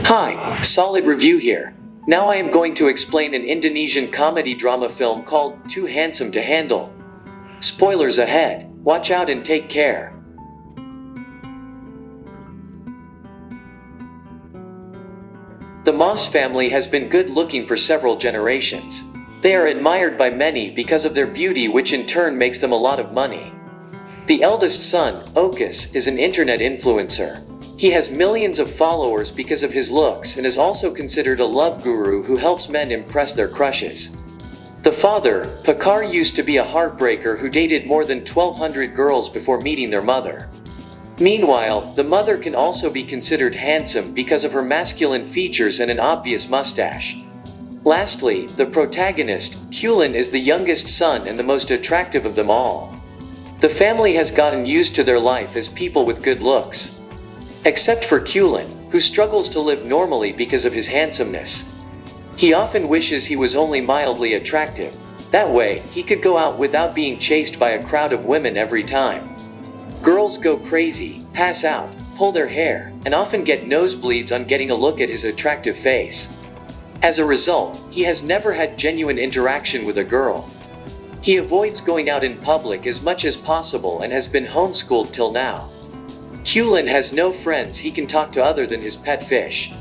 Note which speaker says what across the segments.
Speaker 1: Hi, solid review here. Now I am going to explain an Indonesian comedy drama film called Too Handsome to Handle. Spoilers ahead, watch out and take care. The Moss family has been good looking for several generations. They are admired by many because of their beauty, which in turn makes them a lot of money. The eldest son, Okus, is an internet influencer. He has millions of followers because of his looks and is also considered a love guru who helps men impress their crushes. The father, Pakar, used to be a heartbreaker who dated more than 1,200 girls before meeting their mother. Meanwhile, the mother can also be considered handsome because of her masculine features and an obvious mustache. Lastly, the protagonist, Kulin, is the youngest son and the most attractive of them all. The family has gotten used to their life as people with good looks. Except for Kulin, who struggles to live normally because of his handsomeness. He often wishes he was only mildly attractive. That way, he could go out without being chased by a crowd of women every time. Girls go crazy, pass out, pull their hair, and often get nosebleeds on getting a look at his attractive face. As a result, he has never had genuine interaction with a girl. He avoids going out in public as much as possible and has been homeschooled till now. Kulin has no friends he can talk to other than his pet fish.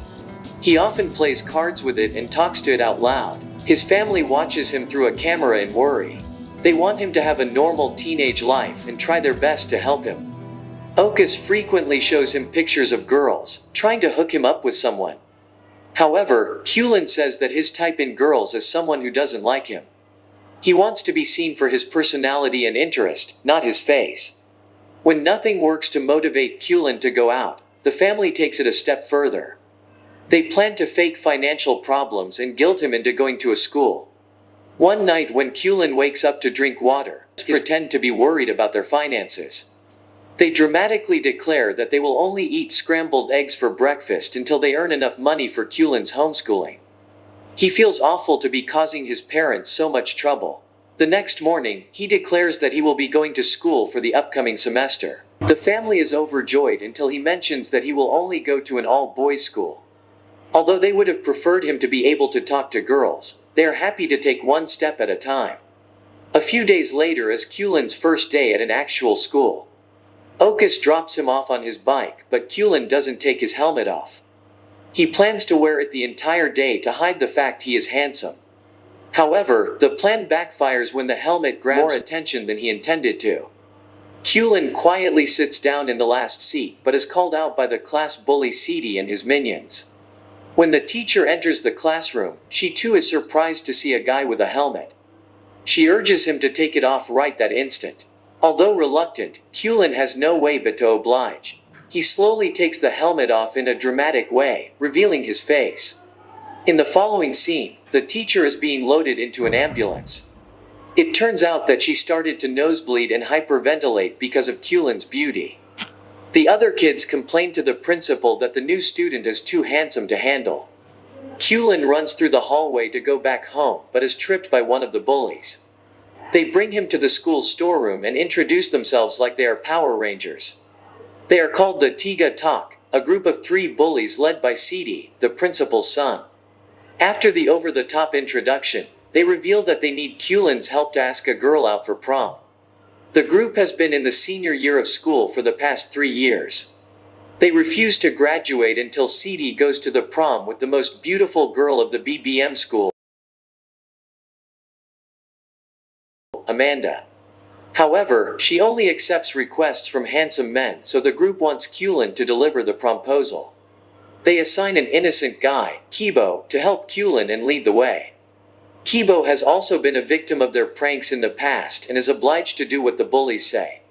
Speaker 1: He often plays cards with it and talks to it out loud. His family watches him through a camera and worry. They want him to have a normal teenage life and try their best to help him. Okus frequently shows him pictures of girls, trying to hook him up with someone. However, Kulin says that his type in girls is someone who doesn't like him. He wants to be seen for his personality and interest, not his face. When nothing works to motivate Kulin to go out, the family takes it a step further. They plan to fake financial problems and guilt him into going to a school. One night when Kulin wakes up to drink water, they pretend to be worried about their finances. They dramatically declare that they will only eat scrambled eggs for breakfast until they earn enough money for Kulin's homeschooling. He feels awful to be causing his parents so much trouble. The next morning, he declares that he will be going to school for the upcoming semester. The family is overjoyed until he mentions that he will only go to an all-boys school. Although they would have preferred him to be able to talk to girls, they are happy to take one step at a time. A few days later is Kulin's first day at an actual school. Okus drops him off on his bike, but Kulin doesn't take his helmet off. He plans to wear it the entire day to hide the fact he is handsome. However, the plan backfires when the helmet grabs more attention than he intended to. Kulin quietly sits down in the last seat but is called out by the class bully Sidi and his minions. When the teacher enters the classroom, she too is surprised to see a guy with a helmet. She urges him to take it off right that instant. Although reluctant, Kulin has no way but to oblige. He slowly takes the helmet off in a dramatic way, revealing his face. In the following scene, the teacher is being loaded into an ambulance. It turns out that she started to nosebleed and hyperventilate because of Kulin's beauty. The other kids complain to the principal that the new student is too handsome to handle. Kulin runs through the hallway to go back home but is tripped by one of the bullies. They bring him to the school storeroom and introduce themselves like they are Power Rangers. They are called the Tiga Tak, a group of 3 bullies led by Sidi, the principal's son. After the over-the-top introduction, they reveal that they need Kulin's help to ask a girl out for prom. The group has been in the senior year of school for the past 3 years. They refuse to graduate until Sidi goes to the prom with the most beautiful girl of the BBM school, Amanda. However, she only accepts requests from handsome men, so the group wants Kulin to deliver the promposal. They assign an innocent guy, Kibo, to help Kulin and lead the way. Kibo has also been a victim of their pranks in the past and is obliged to do what the bullies say.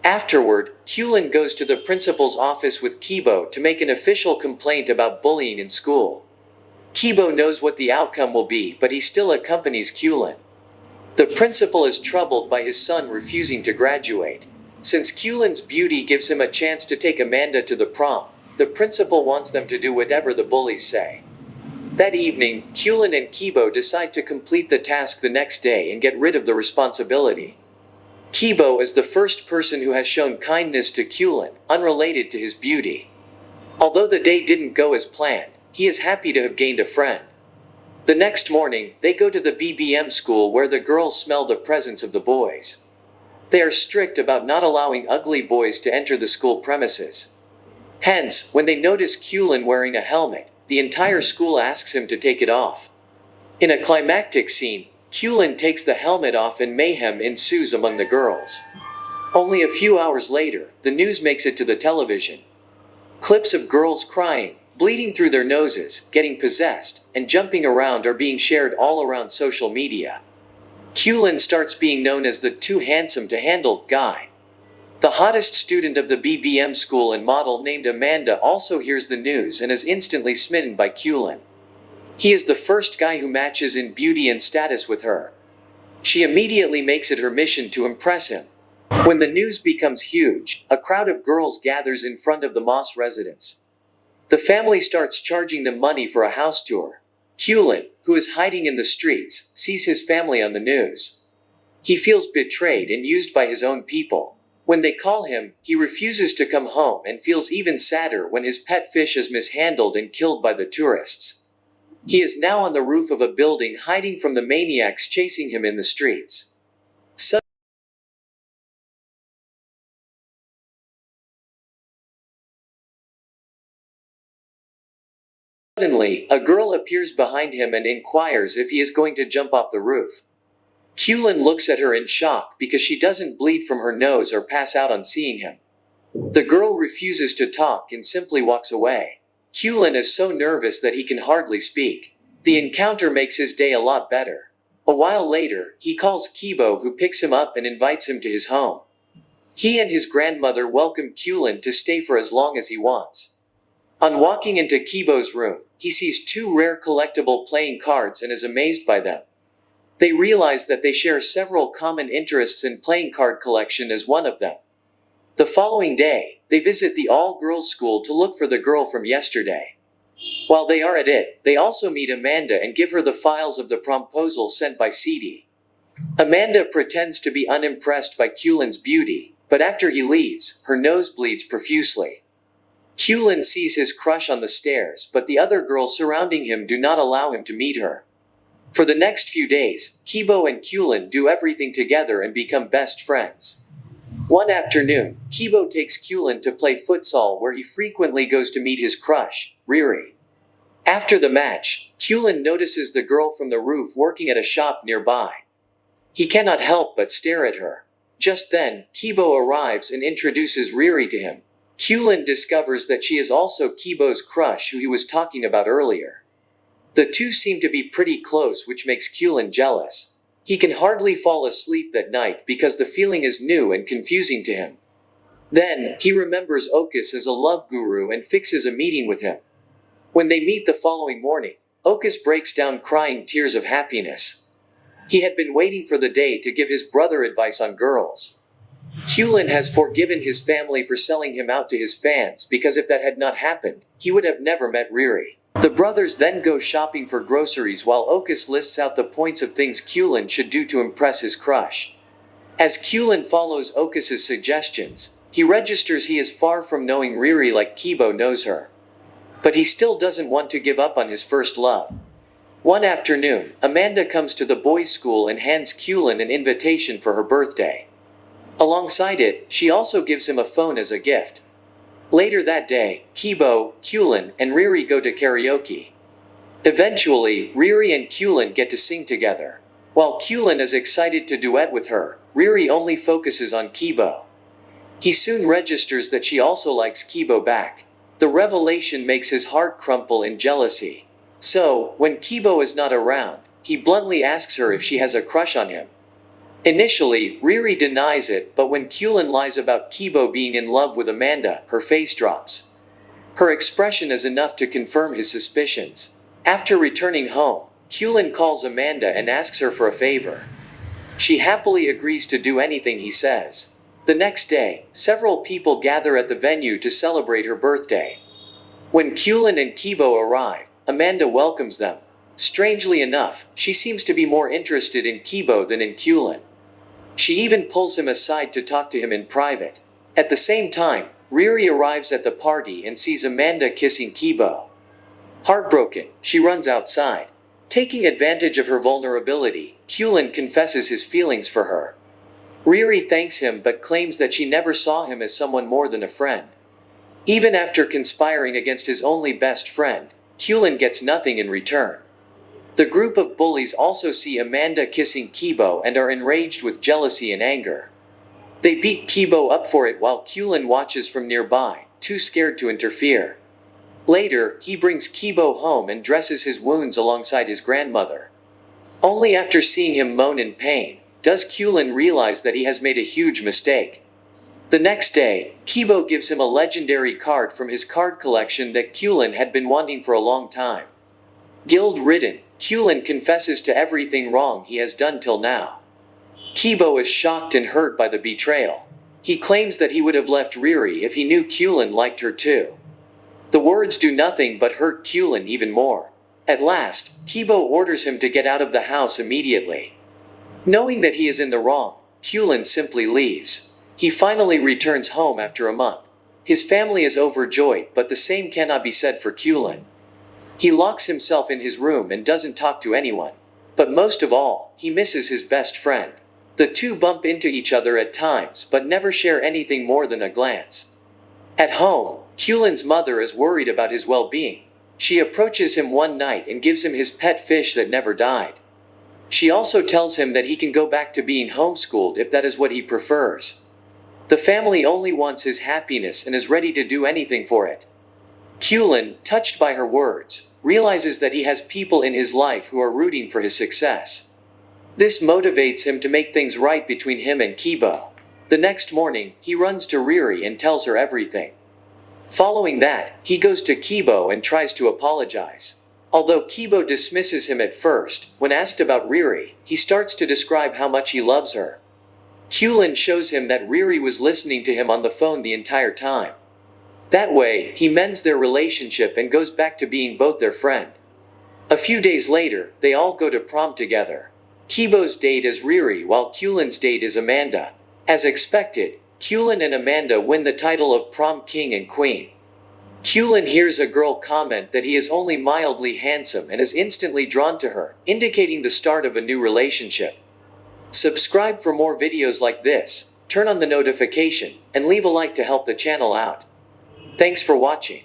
Speaker 1: Afterward, Kulin goes to the principal's office with Kibo to make an official complaint about bullying in school. Kibo knows what the outcome will be, but he still accompanies Kulin. The principal is troubled by his son refusing to graduate. Since Kulin's beauty gives him a chance to take Amanda to the prom, the principal wants them to do whatever the bullies say. That evening, Kulin and Kibo decide to complete the task the next day and get rid of the responsibility. Kibo is the first person who has shown kindness to Kulin, unrelated to his beauty. Although the day didn't go as planned, he is happy to have gained a friend. The next morning, they go to the BBM school where the girls smell the presence of the boys. They are strict about not allowing ugly boys to enter the school premises. Hence, when they notice Kulin wearing a helmet, the entire school asks him to take it off. In a climactic scene, Kulin takes the helmet off and mayhem ensues among the girls. Only a few hours later, the news makes it to the television. Clips of girls crying, bleeding through their noses, getting possessed, and jumping around are being shared all around social media. Kulin starts being known as the too handsome to handle guy. The hottest student of the BBM school and model named Amanda also hears the news and is instantly smitten by Kulin. He is the first guy who matches in beauty and status with her. She immediately makes it her mission to impress him. When the news becomes huge, a crowd of girls gathers in front of the Moss residence. The family starts charging them money for a house tour. Kulin, who is hiding in the streets, sees his family on the news. He feels betrayed and used by his own people. When they call him, he refuses to come home and feels even sadder when his pet fish is mishandled and killed by the tourists. He is now on the roof of a building hiding from the maniacs chasing him in the streets. Suddenly, a girl appears behind him and inquires if he is going to jump off the roof. Kulin looks at her in shock because she doesn't bleed from her nose or pass out on seeing him. The girl refuses to talk and simply walks away. Kulin is so nervous that he can hardly speak. The encounter makes his day a lot better. A while later, he calls Kibo, who picks him up and invites him to his home. He and his grandmother welcome Kulin to stay for as long as he wants. On walking into Kibo's room, he sees two rare collectible playing cards and is amazed by them. They realize that they share several common interests in playing card collection as one of them. The following day, they visit the all-girls school to look for the girl from yesterday. While they are at it, they also meet Amanda and give her the files of the promposal sent by CD. Amanda pretends to be unimpressed by Kulin's beauty, but after he leaves, her nose bleeds profusely. Kulin sees his crush on the stairs, but the other girls surrounding him do not allow him to meet her. For the next few days, Kibo and Kulin do everything together and become best friends. One afternoon, Kibo takes Kulin to play futsal where he frequently goes to meet his crush, Riri. After the match, Kulin notices the girl from the roof working at a shop nearby. He cannot help but stare at her. Just then, Kibo arrives and introduces Riri to him. Kulin discovers that she is also Kibo's crush who he was talking about earlier. The two seem to be pretty close, which makes Kulin jealous. He can hardly fall asleep that night because the feeling is new and confusing to him. Then, he remembers Okus as a love guru and fixes a meeting with him. When they meet the following morning, Okus breaks down crying tears of happiness. He had been waiting for the day to give his brother advice on girls. Kulin has forgiven his family for selling him out to his fans because if that had not happened, he would have never met Riri. The brothers then go shopping for groceries while Okus lists out the points of things Kulin should do to impress his crush. As Kulin follows Okus's suggestions, he registers he is far from knowing Riri like Kibo knows her. But he still doesn't want to give up on his first love. One afternoon, Amanda comes to the boys' school and hands Kulin an invitation for her birthday. Alongside it, she also gives him a phone as a gift. Later that day, Kibo, Kulin, and Riri go to karaoke. Eventually, Riri and Kulin get to sing together. While Kulin is excited to duet with her, Riri only focuses on Kibo. He soon registers that she also likes Kibo back. The revelation makes his heart crumple in jealousy. So, when Kibo is not around, he bluntly asks her if she has a crush on him. Initially, Riri denies it, but when Kulin lies about Kibo being in love with Amanda, her face drops. Her expression is enough to confirm his suspicions. After returning home, Kulin calls Amanda and asks her for a favor. She happily agrees to do anything he says. The next day, several people gather at the venue to celebrate her birthday. When Kulin and Kibo arrive, Amanda welcomes them. Strangely enough, she seems to be more interested in Kibo than in Kulin. She even pulls him aside to talk to him in private. At the same time, Riri arrives at the party and sees Amanda kissing Kibo. Heartbroken, she runs outside. Taking advantage of her vulnerability, Kulin confesses his feelings for her. Riri thanks him but claims that she never saw him as someone more than a friend. Even after conspiring against his only best friend, Kulin gets nothing in return. The group of bullies also see Amanda kissing Kibo and are enraged with jealousy and anger. They beat Kibo up for it while Kulin watches from nearby, too scared to interfere. Later, he brings Kibo home and dresses his wounds alongside his grandmother. Only after seeing him moan in pain, does Kulin realize that he has made a huge mistake. The next day, Kibo gives him a legendary card from his card collection that Kulin had been wanting for a long time. Guilt-ridden, Kulin confesses to everything wrong he has done till now. Kibo is shocked and hurt by the betrayal. He claims that he would have left Riri if he knew Kulin liked her too. The words do nothing but hurt Kulin even more. At last, Kibo orders him to get out of the house immediately. Knowing that he is in the wrong, Kulin simply leaves. He finally returns home after a month. His family is overjoyed, but the same cannot be said for Kulin. He locks himself in his room and doesn't talk to anyone. But most of all, he misses his best friend. The two bump into each other at times but never share anything more than a glance. At home, Kulin's mother is worried about his well-being. She approaches him one night and gives him his pet fish that never died. She also tells him that he can go back to being homeschooled if that is what he prefers. The family only wants his happiness and is ready to do anything for it. Kulin, touched by her words, realizes that he has people in his life who are rooting for his success. This motivates him to make things right between him and Kibo. The next morning, he runs to Riri and tells her everything. Following that, he goes to Kibo and tries to apologize. Although Kibo dismisses him at first, when asked about Riri, he starts to describe how much he loves her. Kulin shows him that Riri was listening to him on the phone the entire time. That way, he mends their relationship and goes back to being both their friend. A few days later, they all go to prom together. Kibo's date is Riri while Kulin's date is Amanda. As expected, Kulin and Amanda win the title of prom king and queen. Kulin hears a girl comment that he is only mildly handsome and is instantly drawn to her, indicating the start of a new relationship. Subscribe for more videos like this, turn on the notification, and leave a like to help the channel out. Thanks for watching.